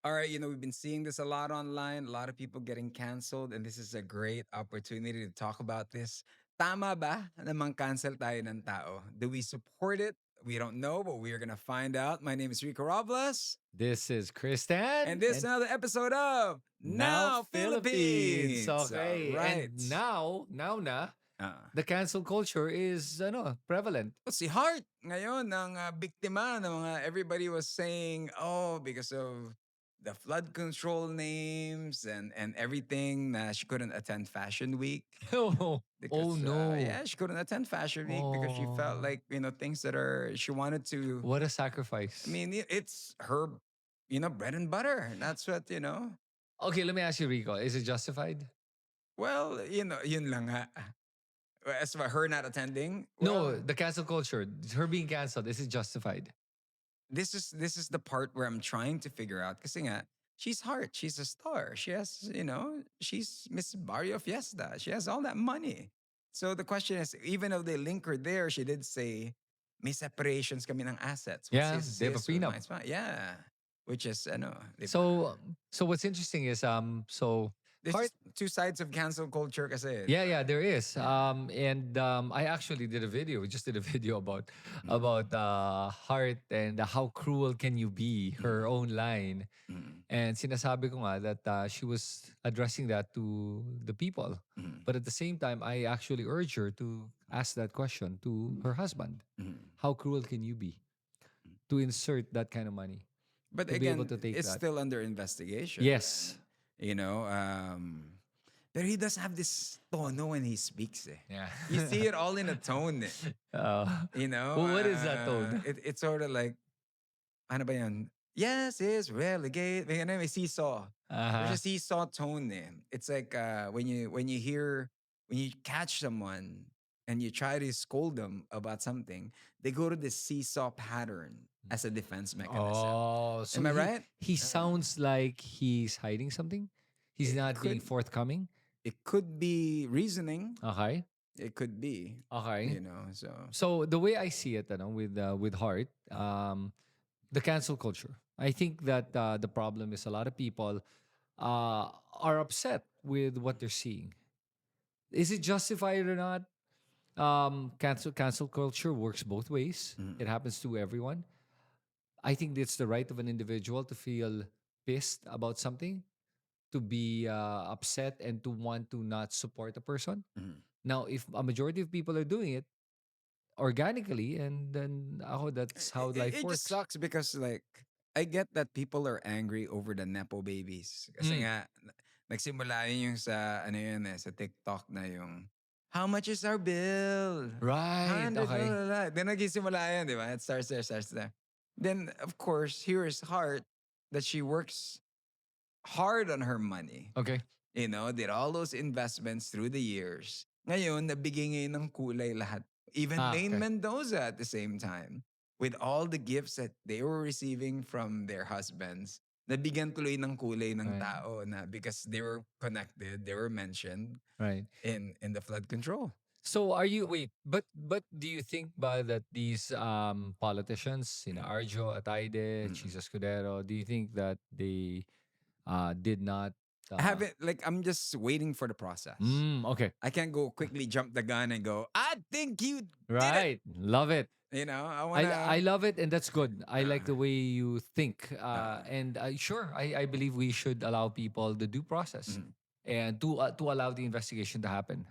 All right, we've been seeing this a lot online, a lot of people getting canceled, and this is a great opportunity to talk about this. Tama ba namang cancel tayo ng tao? Do we support it? We don't know, but we're gonna find out. My name is Rico Robles, This is and Kristen, this is and another episode of now Now Philippines. Philippines. All Okay, right. and now na Uh, the cancel culture is prevalent. si Heart ngayon ang biktima ng mga everybody was saying, oh, because of the flood control names and everything, na she couldn't attend Fashion Week Oh, oh because no. yeah, she couldn't attend Fashion Week because she felt Oh, like things that are she wanted to. what a I sacrifice. mean, it's her, bread and butter. That's what. Okay, let me ask you, Rico. Is it justified? Well, yun lang nga. As for her not attending, No, well, the cancel culture, her being canceled, is it justified? this is the part where I'm trying to figure out. Kasi nga, she's Heart. She's a star. She has, she's Miss Barrio Fiesta. She has all that money. So the question is, even though they link her there, she did say, may separations kami ng assets. What's Yeah, his is they have a his, what's prenup. mine is mine. Yeah. Which is, di ba? So what's interesting is so There's Heart. just two sides of cancel culture kasi, di Yeah, ba? yeah, there is. Yeah. And I actually did a video. We just did a video Mm, about Heart and how cruel can you be? Her mm, own line, mm, and sinasabi ko nga that she was addressing that to the people, mm, but at the same time, I actually urge her to ask that question to her husband: mm. How cruel can you be to insert that kind of money But to be able to again, take it's that? still under investigation. Yes. You know, but he does have this tono when he speaks. Eh. Yeah. You see it all in a tone. Eh. uh, You know, well, what is that tone? it's sort of like, ano ba yan? Yes, is relegate. May seesaw. There's Uh-huh. a seesaw tone. Eh. It's like when you catch someone and you try to scold them about something, they go to the seesaw pattern as a defense mechanism. Oh, so Am I he right? he Uh, sounds like he's hiding something. He's it not being could forthcoming. it could be reasoning. Okay. It could be, Okay. so. So the way I see it, with Heart, the cancel culture. I think that the problem is a lot of people are upset with what they're seeing. Is it justified or not? Cancel culture works both ways. Mm, It happens to everyone. I think it's the right of an individual to feel pissed about something, to be upset, and to want to not support a person. mm. Now, if a majority of people are doing it organically, and then that's how life It just works. sucks because like I get that people are angry over the nepo babies. Kasi Mm, nga nagsimula yun yung sa ano yun eh, sa TikTok na yung how much is our bill? right. 100, blah, Okay. blah, blah. Then nagsimula yun, di ba? It starts there, starts there. Then of course, here is Heart that she works hard on her money. Okay. Did all those investments through the years. Ngayon, nabigay ngayon ng kulay lahat. Even Maine Okay. Mendoza at the same time. With all the gifts that they were receiving from their husbands, nabigyan tuloy ng kulay ng Right. tao na because they were connected, they were mentioned Right. in the flood control. So are you wait, but do you think ba that these politicians, Arjo Ataide, Mm. Chisa Escudero, do you think that they did not I haven't, like, I'm just waiting for the process. okay. I can't go quickly jump the gun and go, I think you did it. Right. Love it. I I wanna. love it, and that's good. I like Uh, the way you think, uh, and sure, I believe we should allow people the due process, mm, and to allow the investigation to happen.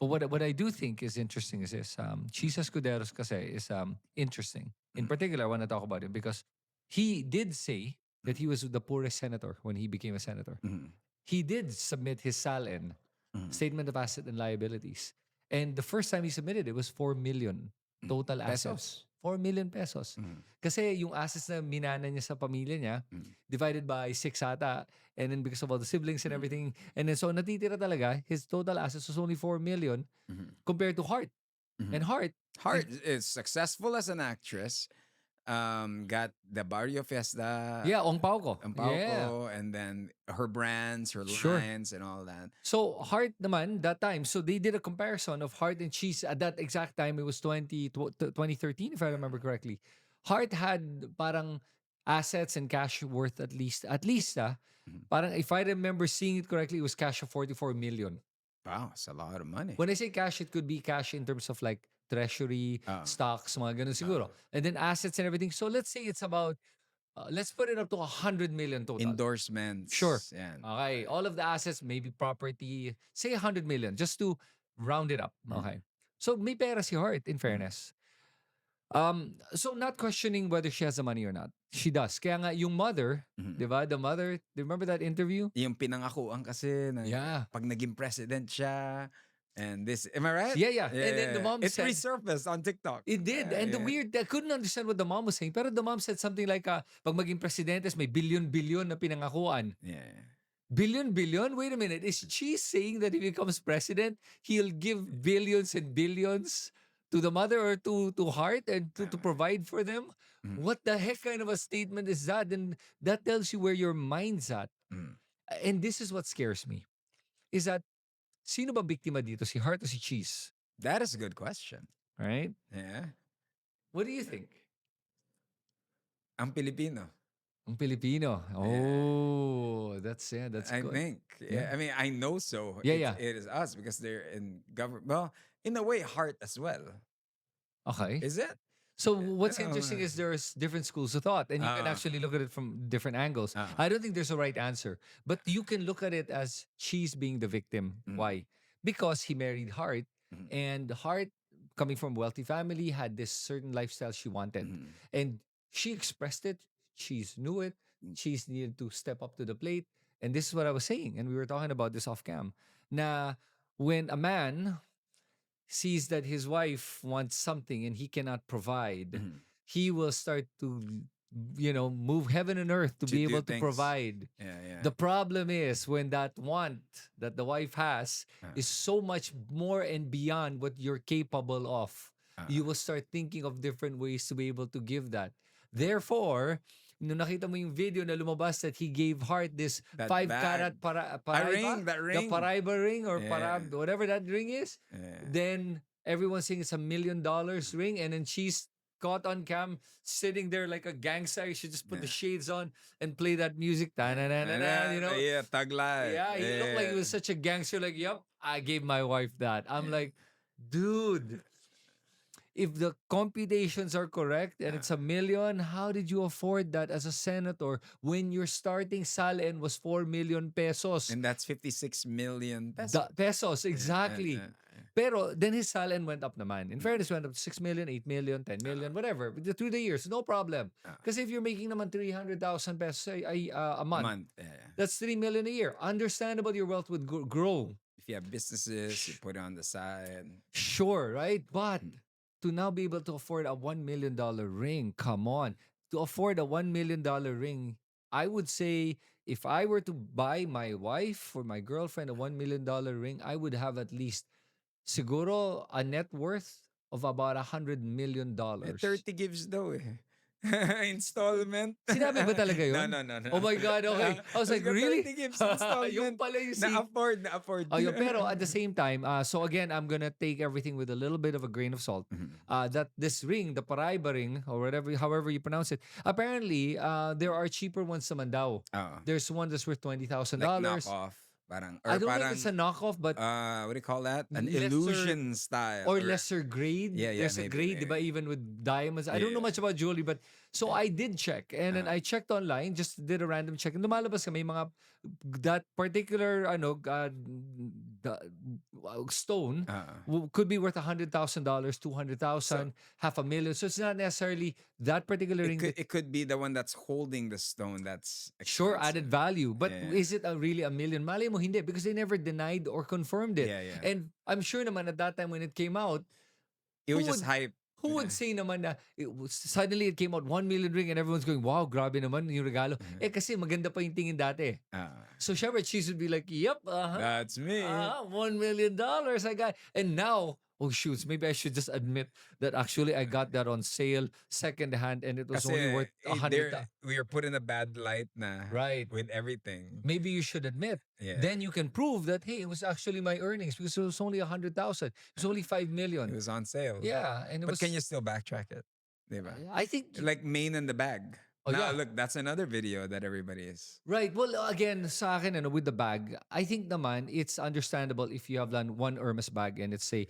But what I do think is interesting is this: Chisa Escuderos kasi is interesting. In mm, particular, I want to talk about him because he did say that mm, he was the poorest senator when he became a senator. mm, He did submit his SALN, mm. statement of asset and liabilities. And the first time he submitted it was 4 million total assets. Pesos. 4 million pesos. Mm, Kasi yung assets na minana niya sa pamilya niya, mm, divided by 6 ata, and then because of all the siblings and mm, everything, and then so natitira talaga, his total assets was only 4 million mhm, compared to Heart. mhm. And Heart, Hart in, is successful as an actress. Got the Barrio Fiesta, yeah, Ong Pao ko. Yeah. Pauco, and then her brands, her Sure. lines, and all that. So Heart naman that time, so they did a comparison of Heart and Cheese at that exact time. It was 2013 if I remember correctly. Heart had parang assets and cash worth at least Mhm. parang if I remember seeing it correctly, it was cash of 44 million. Wow, it's a lot of money. When I say cash, it could be cash in terms of like treasury, Oh, stocks, mga ganun oh. siguro. And then assets and everything. So let's say it's about, let's put it up to 100 million total. Sure. Endorsements. Yeah. Okay. All of the assets, maybe property, say 100 million, just to round it up. Mhm. Okay. So may pera si Heart, in Mhm. fairness. So not questioning whether she has the money or not. She does. Kaya nga, yung mother, di Mhm. ba? The mother, do you remember that interview? Yung pinangakuan kasi na Yeah. pag naging president siya and this, am I right? Yeah, yeah. And then the Yeah. mom It said, resurfaced on TikTok. it did. Yeah, And the yeah. weird, I couldn't understand what the mom was saying. Pero the mom said something like, pag maging presidente, may billion-billion na pinangakuan. Yeah. Billion, billion? Wait a minute. Is she saying that if he becomes president, he'll give billions and billions to the mother or to Heart and to provide for them? Mhm. What the heck kind of a statement is that? And that tells you where your mind's at. Mhm. And this is what scares me. Is that, sino ba biktima dito? Si Heart o si Cheese? That is a good question. Right? Yeah. What do you think? Ang Pilipino. Ang Pilipino. Yeah. Oh, that's I good. think. Yeah. Yeah. I mean, I know so. Yeah, yeah. It is us because they're in government. Well, in a way, Heart as well. Okay. Is it? So I what's don't interesting know. is there's different schools of thought, and you can Ah, actually look at it from different angles. ah. I don't think there's a right answer, but you can look at it as she's being the victim. Mhm. Why? Because he married Hart, Mhm. and Hart, coming from a wealthy family, had this certain lifestyle she wanted, Mhm. and she expressed it. She's knew it. Mm. She's needed to step up to the plate, and this is what I was saying, and we were talking about this off cam. Na when a man sees that his wife wants something and he cannot provide, Mhm. he will start to, move heaven and earth to To be do able to things. provide. Yeah, yeah. The problem is when that want that the wife has Ah, is so much more and beyond what you're capable of, ah. you will start thinking of different ways to be able to give that. Therefore, nung nakita mo yung video na lumabas that he gave Heart this That 5 carat bag. A paraiba, ring, that the ring. paraiba ring or Yeah. whatever that ring is, Yeah. then everyone's saying it's $1 million ring, and then she's caught on cam sitting there like a gangster. You should just put the Yeah. shades on and play that music. Ta-na-na-na-na, Yeah, Thug Life. Yeah, he looked like he was such a gangster. Like, yep, I gave my wife that. I'm Yeah. like, dude, if the computations are correct and it's Ah. $1 million, how did you afford that as a senator when your starting salary was 4 million pesos? And that's 56 million pesos. Pesos, Yeah, exactly. Pero then his salary went up naman. In fairness, went up to 6 million, 8 million, 10 million, whatever. Through the years, no problem. Because if you're making naman 300,000 pesos a a month, month. Yeah. that's 3 million a year. Understandable your wealth would grow. If you have businesses, you put it on the side. Sure, right? But Mm. to now be able to afford a $1 million ring, come on. To afford a $1 million ring, I would say if I were to buy my wife or my girlfriend a $1 million ring, I would have at least siguro a net worth of about $100 million. 30 gives daw eh. Installment. Sinabi ba talaga No, yun? no, no, no. Oh my God, okay. I was like, really? 30 gives Yung installment. pala yung Na-afford. Oh, yeah, pero at the same time, so again, I'm gonna take everything with a little bit of a grain of salt. Mhm. That this ring, the Paraiba ring, or whatever, however you pronounce it, apparently, there are cheaper ones naman daw. Oo. There's one that's worth $20,000. Like knockoff. Parang, I or don't know if parang, it's a knockoff, but what do you call that? An lesser- illusion style. or lesser grade. Yeah, yeah, There's a maybe, grade, maybe. diba, even with diamonds. I don't know Yeah. much about jewelry, but so I did check. And then I checked online, just did a random check. And lumalabas ka, may mga, that particular, the, stone could be worth $100,000, 200,000, $500,000. So it's not necessarily that particular ring. It could be the one that's holding the stone that's Sure, expensive. added value. But Yeah. is it really a million? Malay mo, hindi. Because they never denied or confirmed it. Yeah, yeah. And I'm sure naman at that time when it came out, It was who just hype. who would say naman na suddenly it came out 1 million ring and everyone's going, wow, grabe naman yung regalo. Kasi maganda pa yung tingin dati. So syempre, she would be like, yep, That's me. $1 million I got. And now, oh shoots, maybe I should just admit that actually I got that on sale, second hand, and it was only worth we are put in a bad light na Right. with everything. Maybe you should admit. Yeah. Then you can prove that, hey, it was actually my earnings because it was only 100,000. It was only 5 million. It was on sale. Yeah, and it But was. can you still backtrack it? Diba? I think Like Main in the bag. Oh Now yeah. look, that's another video that everybody is. Right. Well, again, sa akin, ano, with the bag, I think naman it's understandable if you have done one Hermes bag and it's say,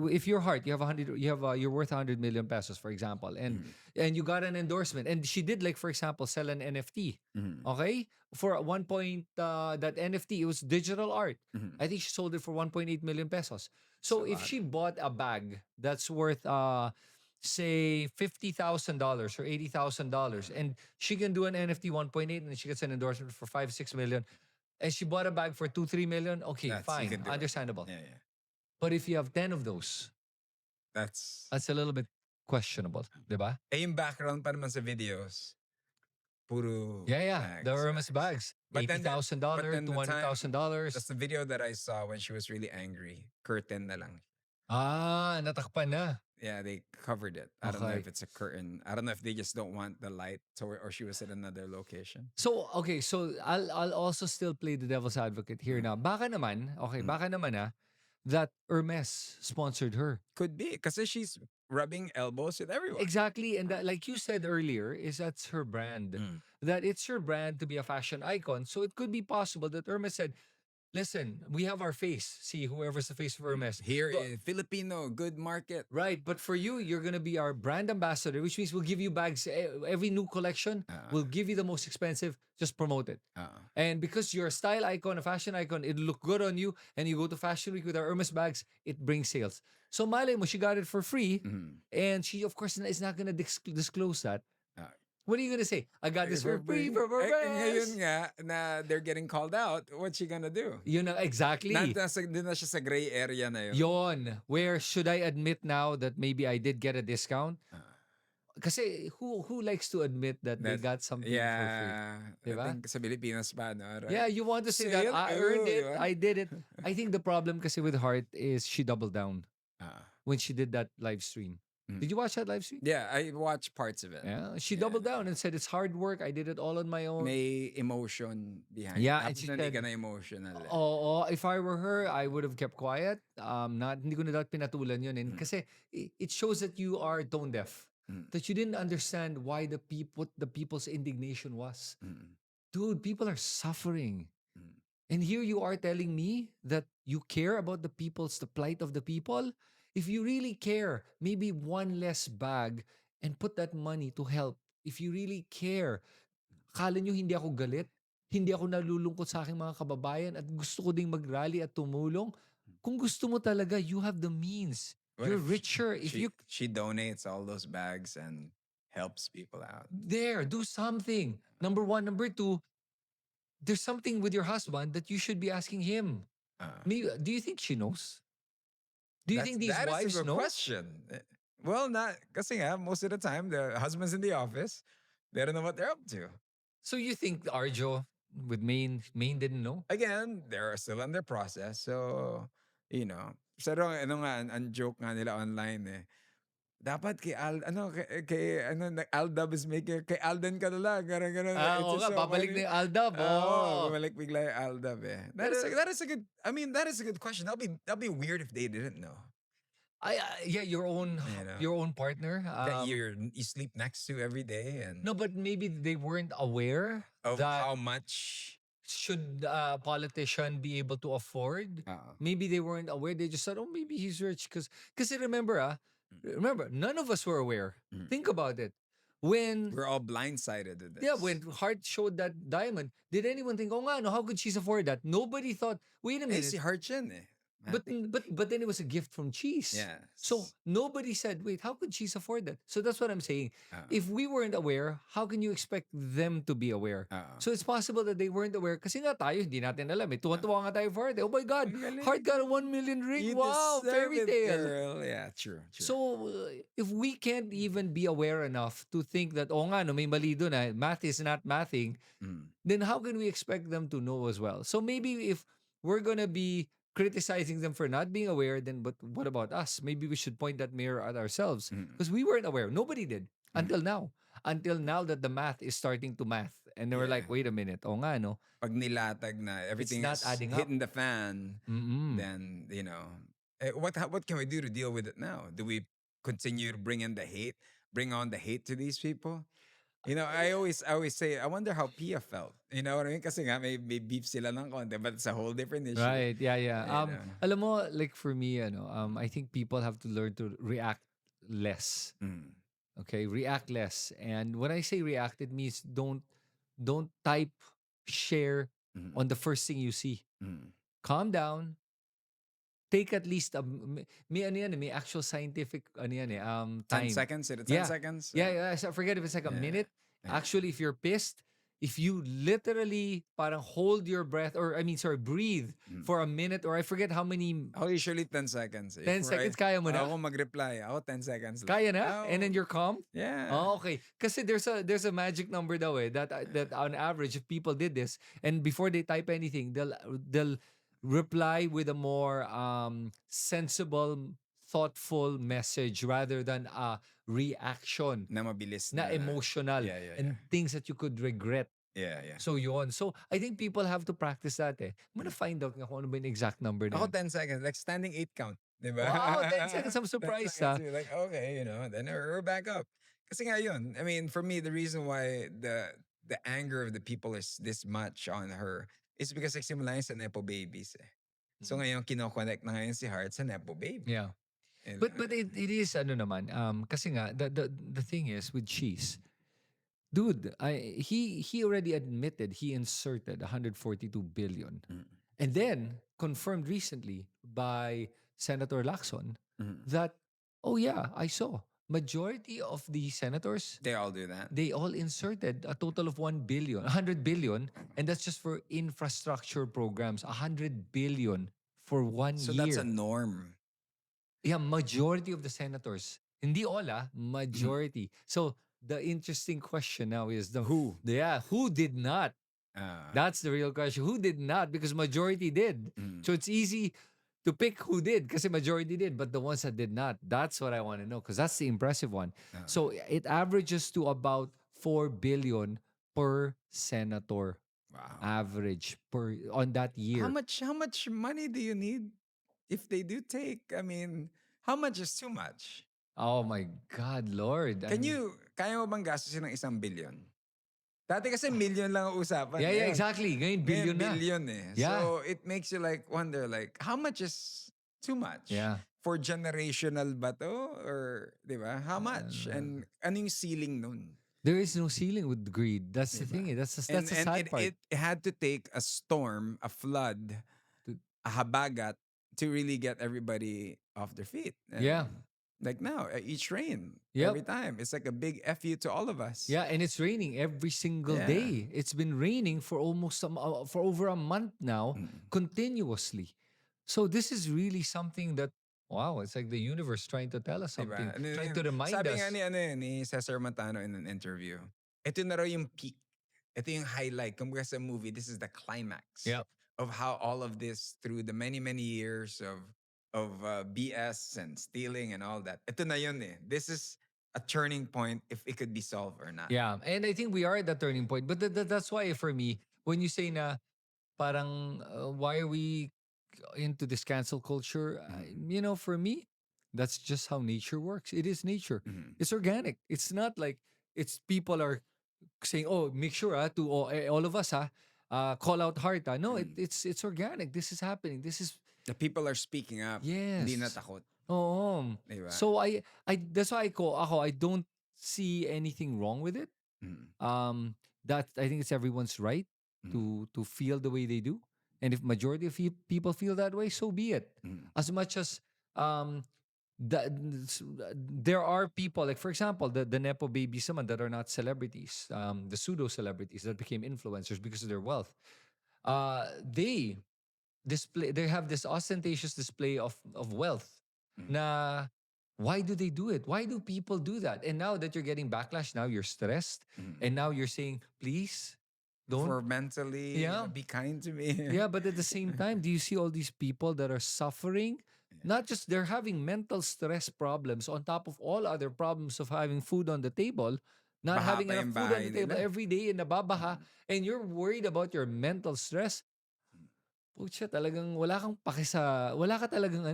if your heart, you have 100, you're worth 100 million pesos, for example, Mhm. and you got an endorsement, and she did like, for example, sell an NFT, Mhm. okay, for at one point, that NFT, it was digital art. Mhm. I think she sold it for 1.8 million pesos. It's So a if lot. she bought a bag that's worth say $50,000 or $80,000, and she can do an NFT 1.8, and she gets an endorsement for 5, 6 million, and she bought a bag for 2, 3 million. Okay, That's you fine, can do it. understandable. Yeah, yeah. But if you have 10 of those, That's that's a little bit questionable, diba? yung background pa naman sa videos. Puro Yeah, yeah. The bags, Hermes bags. bags, But then that, but $80,000, then the time, that's $200,000. the video that I saw when she was really angry. Curtain na lang. Ah, natakpan na. Yeah, they covered it. I don't know Okay. if it's a curtain. I don't know if they just don't want the light, so or she was at another location. So, okay, so I'll also still play the devil's advocate here Mm. now. Baka naman, okay, Mm. baka naman that Hermes sponsored her. Could be because she's rubbing elbows with everyone. Exactly. And that, like you said earlier, is that's her brand. Mm. That it's her brand to be a fashion icon. So it could be possible that Hermes said, listen, we have our face. See, whoever's the face of Hermes. Here But, in Filipino, good market. right. But for you, you're going to be our brand ambassador, which means we'll give you bags. Every new collection, we'll give you the most expensive. Just promote it. And because you're a style icon, a fashion icon, it'll look good on you. And you go to Fashion Week with our Hermes bags, it brings sales. So malay mo, she got it for free. Mhm. And she, of course, is not going to disclose that. Ah. What are you going to say? I got this for free from Ngayon Hermes. nga, na they're getting called out, what's she gonna do? Yun na, exactly. Doon na siya sa gray area na yun. Yon. Where should I admit now that maybe I did get a discount? Ah. Kasi who likes to admit that they got something for free? Yeah. I Diba? think sa Pilipinas pa, no? Right? Yeah, you want to say that Sale? I earned Oh, it, diba? I did it. I think the problem kasi with Heart is she doubled down Ah. when she did that live stream. Did you watch that live stream? Yeah, I watched parts of it. Yeah, she doubled down and said it's hard work. I did it all on my own. May emotion behind Yeah, it. and Tapos she hindi said, ka na emotional. Eh. oh, if I were her, I would have kept quiet. Hindi ko na dapat pinatulan yun. And kasi it shows that you are tone deaf. That you didn't understand why what the people's indignation was. Dude, people are suffering. And here you are telling me that you care about the plight of the people. If you really care, maybe one less bag and put that money to help. If you really care, akala nyo hindi ako galit? Hindi ako nalulungkot sa aking mga kababayan at gusto ko ding mag-rally at tumulong? Kung gusto mo talaga, you have the means. What You're if richer. If you she donates all those bags and helps people out? there, do something. Number one. Number two, there's something with your husband that you should be asking him. Do you think she knows? Do you think these that is wives a good know? question. Well, not kasi nga, most of the time the husband's in the office. They don't know what they're up to. So you think Arjo with Maine didn't know? Again, they're still in their process. So, you know. Pero ano nga, ang joke nga nila online eh. Dapat kay Aldab is making, kay Alden ka na lang. Ganun. It's Oo just nga, so babalik funny. na yung Aldab. Bumalik bigla yung Aldab eh. That is a good, I mean, that is a good question. That'll be weird if they didn't know. Yeah, your own partner. That you sleep next to every day and No, but maybe they weren't aware of that how much should a politician be able to afford. Maybe they weren't aware. They just thought, oh, maybe he's rich. Because remember, none of us were aware. Think about it. When we're all blindsided at this. Yeah, when Hart showed that diamond, did anyone think, oh nga, no, how could she afford that? Nobody thought, wait a minute. Si Hart yan eh. But then it was a gift from Cheese. Yes. So nobody said, wait, how could Cheese afford that? So that's what I'm saying. If we weren't aware, how can you expect them to be aware? So it's possible that they weren't aware kasi nga tayo, hindi natin alam eh. Tuwan-tuwa nga tayo for Hart. Oh my God, Hart got a 1 million ring. You Wow, deserve fairy it, tale. girl. Yeah, true. So if we can't even be aware enough to think that, oh nga, no, may mali doon, math is not mathing, then how can we expect them to know as well? So maybe if we're gonna be criticizing them for not being aware, then but what about us? Maybe we should point that mirror at ourselves because we weren't aware. Nobody did until now. Until now that the math is starting to math. And they were like, wait a minute. Oh nga, no? Pag nilatag na everything not is adding up. hitting the fan, then, you know, what can we do to deal with it now? Do we continue to bring on the hate to these people? I always say, I wonder how Pia felt. You know what I mean? Kasi nga, may beef sila ng konti, but it's a whole different issue. Right. Yeah, yeah. You know? Alam mo, like for me, I think people have to learn to react less. Mm, Okay, react less. And when I say react, it means don't type share mm, on the first thing you see. mm. Calm down. Take at least may ano yan, may actual scientific ano yan, 10 time. seconds? Is it 10 Yeah. seconds? Yeah, yeah. So I forget if it's like a Yeah. minute. Yeah. Actually, if you're pissed, if you literally parang hold your breath, or I mean, sorry, breathe Mm. for a minute, or I forget how many, Ako usually 10 seconds. 10 seconds, kaya mo na? Ako mag-reply, ako 10 seconds lang. Kaya na? Oh, And then you're calm? yeah. Oh, okay. Kasi there's a magic number daw that on average, if people did this, and before they type anything, they'll reply with a more sensible, thoughtful message rather than a reaction Na mabilis na na. emotional Yeah, yeah, and yeah. things that you could regret. Yeah, yeah. So yun. So I think people have to practice that eh. I'm gonna find out nga kung ano ba yung exact number na Ako yun. 10 seconds, like standing 8 count. Diba? Wow, 10 seconds. I'm 10 surprised seconds, ha. you're like, okay, then we're back up. Kasi nga yun, I mean, for me, the reason why the anger of the people is this much on her is because nagsimula yun sa Nepo babies eh. So ngayon, kinoconnect na ngayon si Heart sa Nepo baby. Yeah. You But know? it is ano naman, kasi nga the thing is with cheese, dude, he already admitted he inserted 142 billion. Mm, And then confirmed recently by Senator Lacson mm. that, oh yeah, I saw majority of the senators, They all do that. they all inserted a total of 1 billion, 100 billion, and that's just for infrastructure programs, 100 billion for 1 So year. that's a norm. Yeah, majority of the senators. Hindi all, majority. So the interesting question now is Who? Yeah, who did not? Ah, That's the real question. Who did not? Because majority did. mm. So it's easy to pick who did because majority did, but the ones that did not, that's what I want to know because that's the impressive one. Ah. So it averages to about 4 billion per senator Wow. average per on that year. How much money do you need if they do take? I mean, how much is too much? Oh my God, Lord. Kaya mo bang gastusin ng 1 billion? Dati kasi million lang ang usapan. Yeah, Ngayon, exactly. Ngayon, ngayon billion na. billion eh. Yeah. So it makes you like wonder like, how much is too much? Yeah. For generational ba to? Or, di ba? How much? And ano yung ceiling nun? There is no ceiling with greed. That's the Diba? thing. That's the And sad part. it had to take a storm, a flood, a habagat to really get everybody off their feet. And Yeah. like now, each rain, Yep. every time. It's like a big FU to all of us. Yeah, and it's raining every single Yeah. day. It's been raining for for over a month now, Mm. continuously. So this is really something that, wow, it's like the universe trying to tell us Diba? something, trying to remind Sabi us. nga ni Cesar Montano in an interview, ito na raw yung peak. Ito yung highlight. Kumbaga sa movie, this is the climax Yep. of how all of this, through the many, many years of BS and stealing and all that. Ito na yun eh. This is a turning point if it could be solved or not. Yeah, and I think we are at that turning point. But that's why for me, when you say na parang why are we into this cancel culture? For me, that's just how nature works. It is nature. Mhm. It's organic. It's not like it's people are saying, "Oh, make sure to all of us call out Heart." No, it's organic. This is happening. This is The people are speaking up. yes. Hindi na takot. Oo. Diba? So I that's why I don't see anything wrong with it. Mm. That I think it's everyone's right to feel the way they do, and if majority of people feel that way, so be it. As much as the, there are people like, for example, the nepo babies, someone that are not celebrities, the pseudo celebrities that became influencers because of their wealth. They have this ostentatious display of wealth. Na why do they do it? Why do people do that? And now that you're getting backlash, now you're stressed, and now you're saying, please don't. For mentally, be kind to me. Yeah, but at the same time, do you see all these people that are suffering? Not just they're having mental stress problems on top of all other problems of having food on the table, not Baha having pa enough yung food on bahay the table nila. every day and nababaha, and you're worried about your mental stress. Pucha, talagang wala kang paki sa, wala ka talagang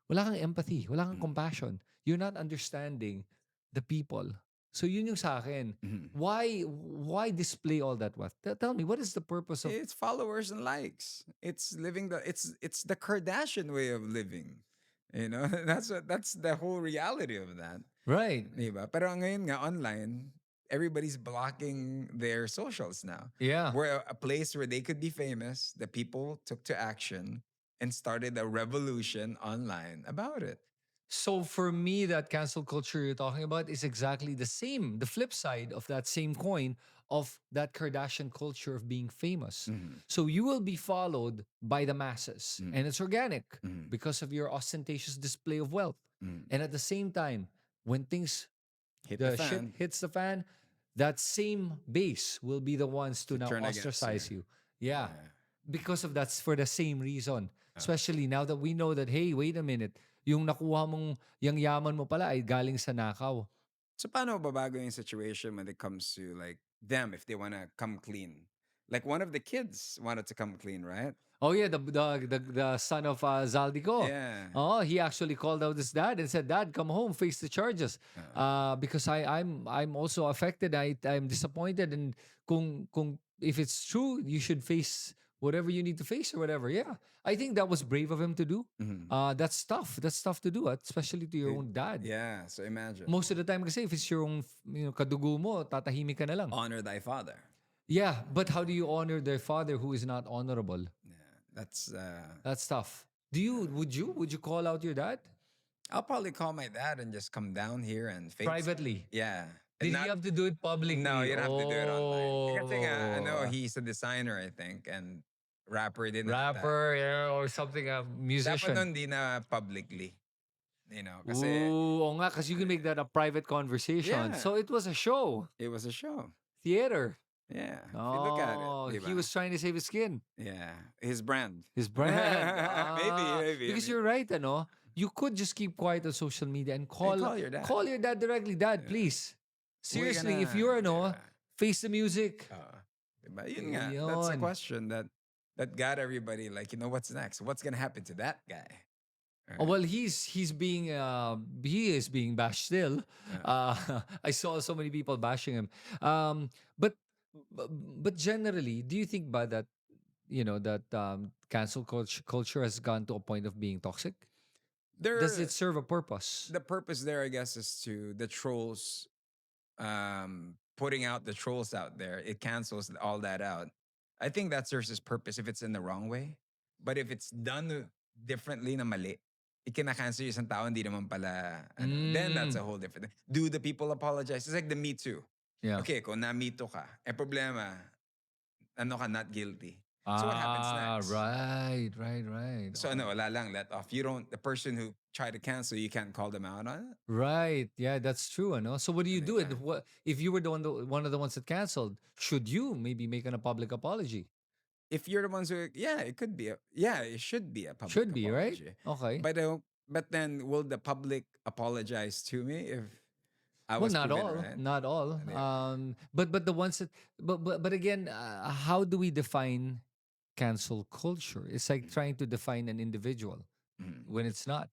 wala kang empathy, wala kang compassion. You're not understanding the people. So yun yung sa akin. Mhm. Why display all that wealth? Tell me, what is the purpose of It's followers and likes. It's living the it's the Kardashian way of living. You know, that's the whole reality of that. right? Di ba? Pero ngayon nga online, everybody's blocking their socials now. Yeah. We're a place where they could be famous. The people took to action and started a revolution online about it. So for me, that cancel culture you're talking about is exactly the same, the flip side of that same coin of that Kardashian culture of being famous. Mhm. So you will be followed by the masses, Mhm. and it's organic Mhm. because of your ostentatious display of wealth. Mhm. And at the same time, when things Hit the the shit fan hits the fan, that same base will be the ones to to now turn against you. ostracize you. Yeah. Yeah. Because of that's for the same reason. Uh, Especially now that we know that, hey, wait a minute, yung nakuha mong, yung yaman mo pala ay galing sa nakaw. So paano babago yung situation when it comes to like them if they want to come clean? Like one of the kids wanted to come clean, right? Oh yeah, the son of Zaldico. Yeah. Oh, he actually called out his dad and said, "Dad, come home, face the charges." Uh, Because I'm also affected. I'm disappointed, and kung if it's true, you should face whatever you need to face or whatever. Yeah, I think that was brave of him to do. mhm. That's tough. That's tough to do, especially to your Y- own dad. Yeah. So imagine Most of the time, kasi if it's your own, kadugo mo, tatahimik ka na lang. honor thy father. Yeah, but how do you honor their father who is not honorable? Yeah. That's That's tough. Would you call out your dad I'll probably call my dad and just come down here and face. privately? Yeah. And Did he not have to do it no, publicly? you don't have to do it online. Kasi nga, I know Oh, he's a designer, I think, and rapper din ata. rapper, yeah, or something, a Dapat musician. nun di na publicly. You know, kasi Ooh, oo nga, because you can make that a private conversation. yeah, So it was a show, it was a show. theater. Yeah, if you look at it, Oh, di he ba? was trying to save his skin, Yeah, his brand. his brand. Maybe. I Because mean, you're right, ano? You could just keep quiet on social media and and call call your dad. call your dad directly. Dad, Yeah. please. We're Seriously, if gonna, you're ano, yeah. face the music. Diba? Yun nga, that's a Yun. question that got everybody like, what's next? What's gonna happen to that guy? Oh, Right? well, he is being bashed still. I saw so many people bashing him. Um, but but generally, do you think by that that cancel culture has gone to a point of being toxic? Does it There, serve a purpose? the purpose there, I guess, is to the trolls, putting out the trolls out there. It cancels all that out. I think that serves its purpose if it's in the wrong way. But if it's done differently na mali, ikina-cancel yung isang tao, hindi naman pala, then that's Mm, a whole different thing. Do the people apologize? It's like the Me Too. yeah. Okay, kung na-Me Too ka, problema, ano ka, not guilty. So what happens Ah, next? right. So ano, wala lang, let off. You don't, the person who tried to cancel, you can't call them out on it. Right. Yeah, that's true. Ano? So what do you do? Diba? What if you were one of the ones that canceled? Should you maybe make a public apology? If you're the ones who, yeah, it could be, yeah, it should be a public Should be, right? apology. Okay. But then will the public apologize to me if I Well, was not proven all, right? not all. Diba? But the ones that, but again, how do we define cancel culture? It's like trying to define an individual Mhm. when it's not.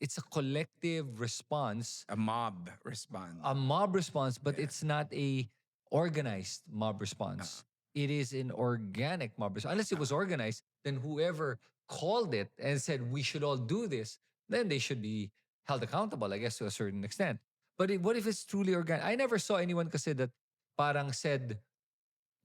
It's a collective response, A mob respond. a mob response, but Yeah. it's not a organized mob response. It is an organic mob response. Unless it was organized, then whoever called it and said we should all do this, then they should be held accountable, I guess, to a certain extent. But what if it's truly organic? I never saw anyone kasi that parang said,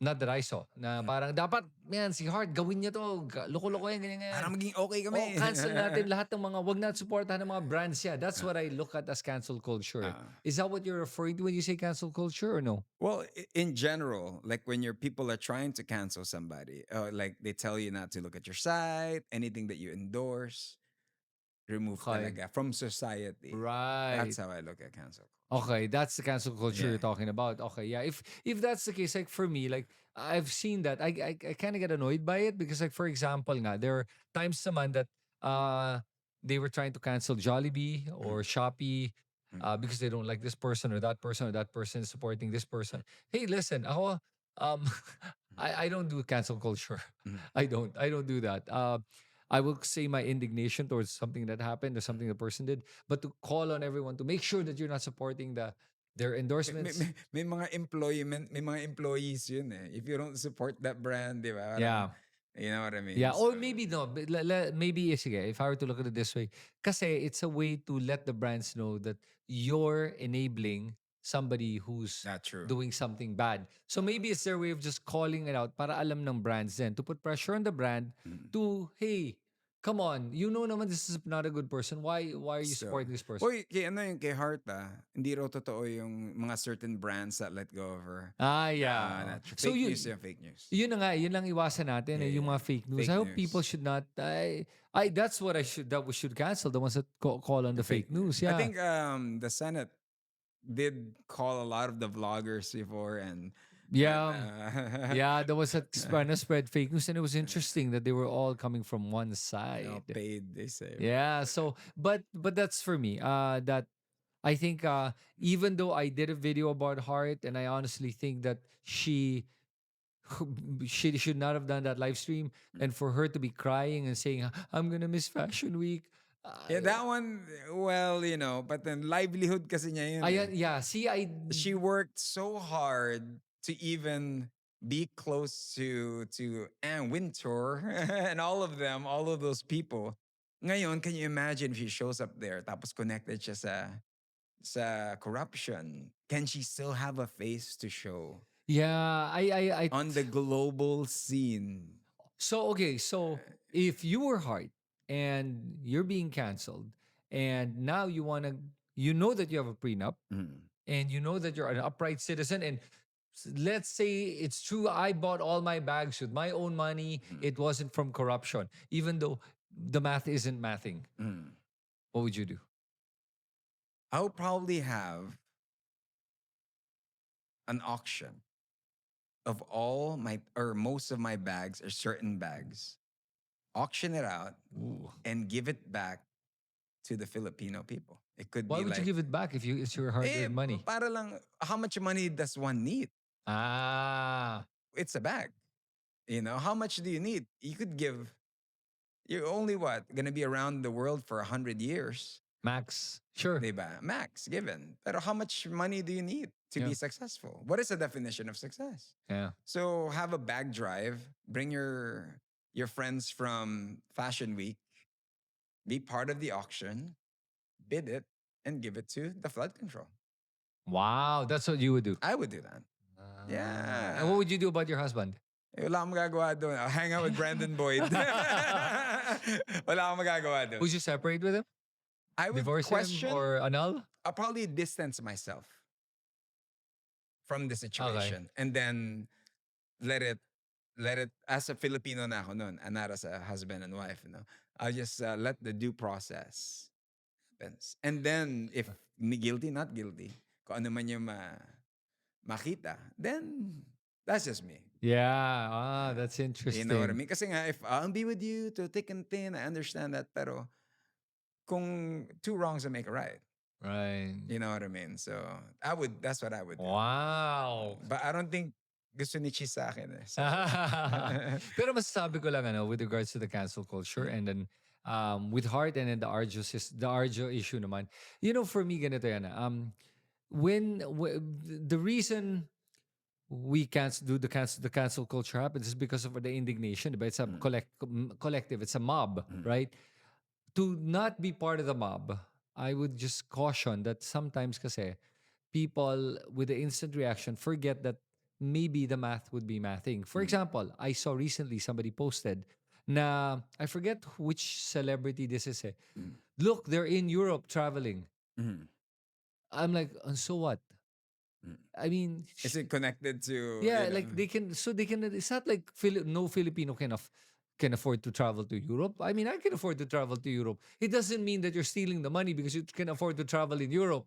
not that I saw, na parang dapat, man, si Heart, gawin niya to. Loko-loko yan, Para ganyan. maging okay kami. Oh, cancel natin lahat ng mga, wag natin supportahan ng mga brands niya. That's what I look at as cancel culture. Is that what you're referring to when you say cancel culture or no? Well, in general, like when your people are trying to cancel somebody, like they tell you not to look at your site, anything that you endorse, remove Okay. talaga from society. Right. That's how I look at cancel. Okay, that's the cancel culture Yeah. you're talking about. Okay, yeah. If that's the case, like for me, like I've seen that, I kind of get annoyed by it because, like for example, nga there are times naman that they were trying to cancel Jollibee or Shopee because they don't like this person or that person is supporting this person. Hey, listen, ako, um, I don't do cancel culture. Mhm. I don't do that. I will say my indignation towards something that happened or something the person did, but to call on everyone to make sure that you're not supporting Their May, endorsements. may mga may mga employees yun eh. If you don't support that brand, di ba? Parang, Yeah. you know what I mean? Yeah, So, or maybe no, but maybe sige, if I were to look at it this way, kasi it's a way to let the brands know that you're enabling somebody who's not true. doing something bad. So maybe it's their way of just calling it out para alam ng brands then to put pressure on the brand Mm. to, hey, come on, you know naman this is not a good person. Why are you So, supporting this person? uy, kay ano yung kay Heart hindi raw totoo yung mga certain brands that let go of her. Ah, yeah. Not true. So Fake you news yung fake news. yun na nga, yun lang iwasan natin eh, yung Yeah, mga fake news. fake I hope people news. should not, that's what that we should cancel, the ones that call on the fake news. I Yeah. think the Senate did call a lot of the vloggers before and Yeah. Yeah, there was a spread fake news, and it was uh, interesting that they were all coming from one side. paid, they say. Yeah, so but that's for me. That I think even though I did a video about Heart, and I honestly think that she should not have done that live stream, and for her to be crying and saying I'm gonna miss Fashion Week. Yeah, that one, well, you know, but then livelihood kasi niya yun eh. Ayan, yeah. See, She worked so hard to even be close to Anne Wintour and all of those people. Ngayon, can you imagine if she shows up there tapos connected siya sa corruption? Can she still have a face to show yeah, I on the global scene? So okay, so if you were Hart and you're being canceled, and now you know that you have a prenup, Mm, and you know that you're an upright citizen, and let's say it's true, I bought all my bags with my own money, mm, it wasn't from corruption, even though the math isn't mathing. mm. What would you do? I'll probably have an auction of all my or most of my bags or certain bags, auction it out Ooh. and give it back to the Filipino people. It could Why be would you like, give it back if it's your hard-earned money? para lang, how much money does one need? Ah, It's a bag. You know, how much do you need? You could give, you're only what? Gonna be around the world for 100 years. max. Sure. Diba? Max, given. Pero how much money do you need to Yeah. be successful? What is the definition of success? Yeah. So have a bag drive, bring your friends from Fashion Week, be part of the auction, bid it, and give it to the flood control. Wow, that's what you would do. I would do that. Yeah. And what would you do about your husband? Wala akong magagawa doon. I'll hang out with Brandon Boyd. Wala akong magagawa doon. Would you separate with him? I would Divorce question, him or annul? I'll probably distance myself from the situation and then let it as a Filipino na ako noon and not as a husband and wife, you know. I'll just let the due process happens. And then if guilty, not guilty, kung ano man yung makita, then that's just me. Yeah, that's interesting. You know what I mean? Kasi nga, if I'll be with you to thick and thin, I understand that. Pero kung two wrongs will make a right. Right. You know what I mean? So that's what I would do. Wow. But I don't think gusto ni Chi sa akin eh. So, Pero masasabi ko lang with regards to the cancel culture and then with Heart and then the Arjo issue naman. You know, for me ganito yan. The reason we can't do the cancel culture happens is because of the indignation, but it's a collective, it's a mob, right? To not be part of the mob, I would just caution that sometimes kasi people with the instant reaction forget that maybe the math would be mathing. For example, I saw recently somebody posted na I forget which celebrity this is eh. Look, they're in Europe traveling. I'm like, and so what? I mean, is it connected to yeah, like they can. It's not like no Filipino can afford to travel to Europe. I mean, I can afford to travel to Europe. It doesn't mean that you're stealing the money because you can afford to travel in Europe.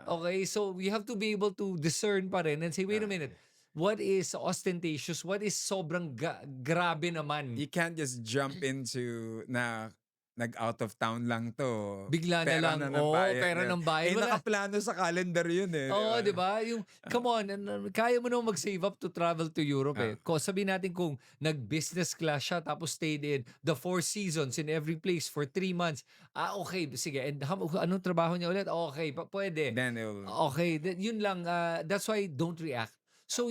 Okay, so we have to be able to discern pa rin and say, wait a minute, what is ostentatious? What is sobrang grabe naman? You can't just jump into na nag-out of town lang 'to, Bigla na pera lang, na ng oo, bayan pera yan. ng bayan. Eh, Wala. nakaplano sa calendar yun, eh, 'di Oo, ba? 'di ba? Yung Ah, come on, kaya mo naman mag-save up to travel to Europe, ah, eh. Sabihin natin kung nag-business class siya tapos stayed in the Four Seasons in every place for 3 months. Okay, sige, and anong trabaho niya ulit? Okay, puwede. then it'll Okay, yun lang, that's why don't react. So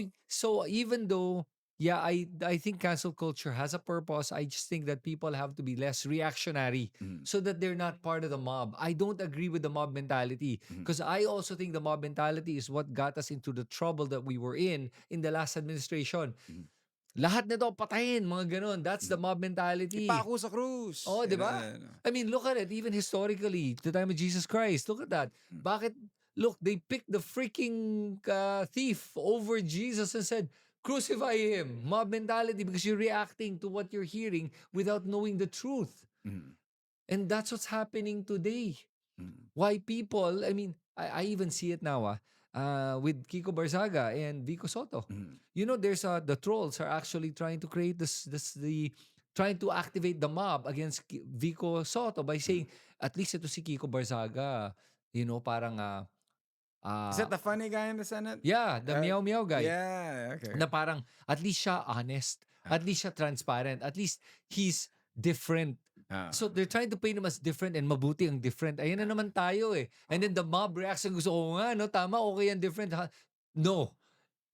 even though, yeah, I think cancel culture has a purpose, I just think that people have to be less reactionary mhm, so that they're not part of the mob. I don't agree with the mob mentality. mhm, Because I also think the mob mentality is what got us into the trouble that we were in the last administration. mhm, Lahat nito patayin, mga ganun. That's the mhm. mob mentality. Ipako sa krus, Oh, di ba? ano. I mean, look at it. Even historically, the time of Jesus Christ, look at that. Hmm, Bakit, look, they picked the freaking thief over Jesus and said, crucify him. Mob mentality because you're reacting to what you're hearing without knowing the truth. mhm, And that's what's happening today. mhm, Why people, I mean, I even see it now with Kiko Barzaga and Vico Soto. mhm, You know, there's the trolls are actually trying to create the trying to activate the mob against Vico Soto by mhm. saying at least ito si Kiko Barzaga, parang Is uh that the funny guy in the Senate? yeah, the Uh, meow meow guy yeah, okay. na parang at least siya honest, at Ah, least siya transparent, at least he's different. ah, So they're trying to paint him as different and mabuti ang different. Ayan na naman tayo eh. And then the mob reaction, gusto ko nga, no? Tama, okay yan, different. Ha? No.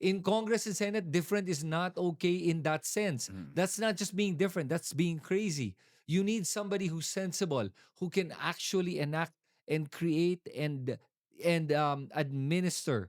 In Congress and Senate, different is not okay in that sense. mhm, That's not just being different, that's being crazy. You need somebody who's sensible, who can actually enact and create and administer.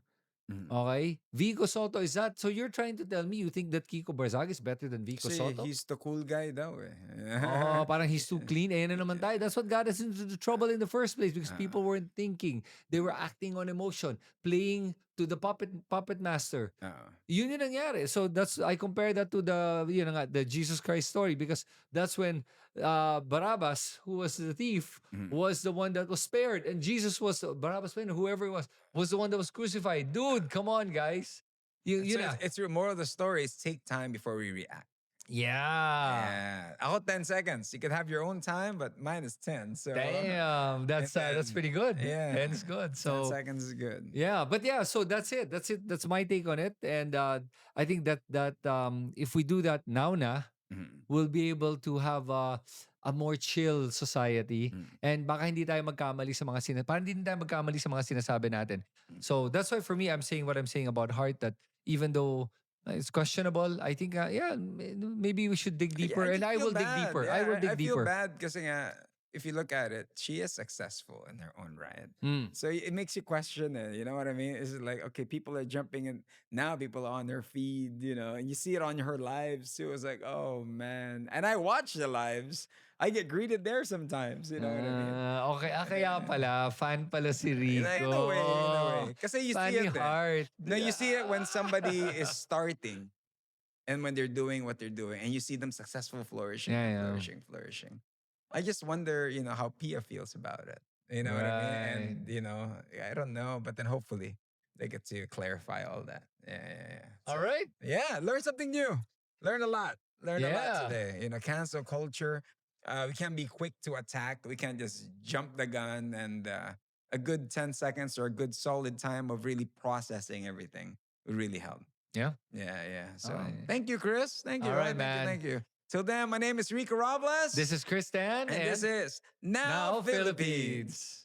mhm. Okay? Vico Soto is that. So you're trying to tell me you think that Kiko Barzag is better than Vico Kasi Soto? he's the cool guy daw, eh. Oh, parang he's too clean. Ayan na naman tayo. That's what got us into the trouble in the first place because people Ah, weren't thinking. They were acting on emotion, playing to the puppet master. ah, Yun yung nangyari. So I compare that to the Jesus Christ story because that's when Barabbas, who was the thief, mhm. was the one that was spared, and Jesus was Barabbas, whoever it was the one that was crucified. Dude, come on, guys. You So know. it's the moral of the story is take time before we react. Yeah. Yeah. Ako 10 seconds. You could have your own time, but mine is 10. So Damn, and that's then pretty good. yeah. And it's good. 10 So seconds is good. yeah, but yeah, so that's it. That's it. That's my take on it. And I think that if we do that now na, Mhm, we'll be able to have a more chill society. mhm, And baka hindi tayo magkamali sa parang hindi tayo magkamali sa mga sinasabi natin. mhm. So that's why for me, I'm saying what I'm saying about Heart, that even though it's questionable, I think, yeah, maybe we should dig Yeah, I deeper. And just I feel will dig bad. deeper. I will Yeah, I dig feel deeper. bad because if you look at it, she is successful in her own right. Mm. So it makes you question it. You know what I mean? It's like, okay, people are jumping in now, people are on her feed, and you see it on her lives too. It's like, oh man. And I watch the lives. I get greeted there sometimes. You know what I mean? Okay. Kaya Yeah. pala, fan pala si In a Rico. way, in a way. Because you Fan see ni it there. Heart. No, you see it when somebody is starting and when they're doing what they're doing and you see them successful, flourishing Yeah, and yeah. flourishing. I just wonder, how Pia feels about it. You know what I mean? Right. And I don't know, but then hopefully they get to clarify all that. Yeah, yeah, yeah. All So right. yeah, learn something new. Learn a lot. Learn a lot Yeah. today. Cancel culture. We can't be quick to attack. We can't just jump the gun and a good 10 seconds or a good solid time of really processing everything would really help. Yeah. Yeah, yeah. All So right. thank you, Chris. Thank you. All right, Thank you. man. Thank you. Till then, my name is Rico Robles. This is Kristen And this and is Now now Philippines. Philippines.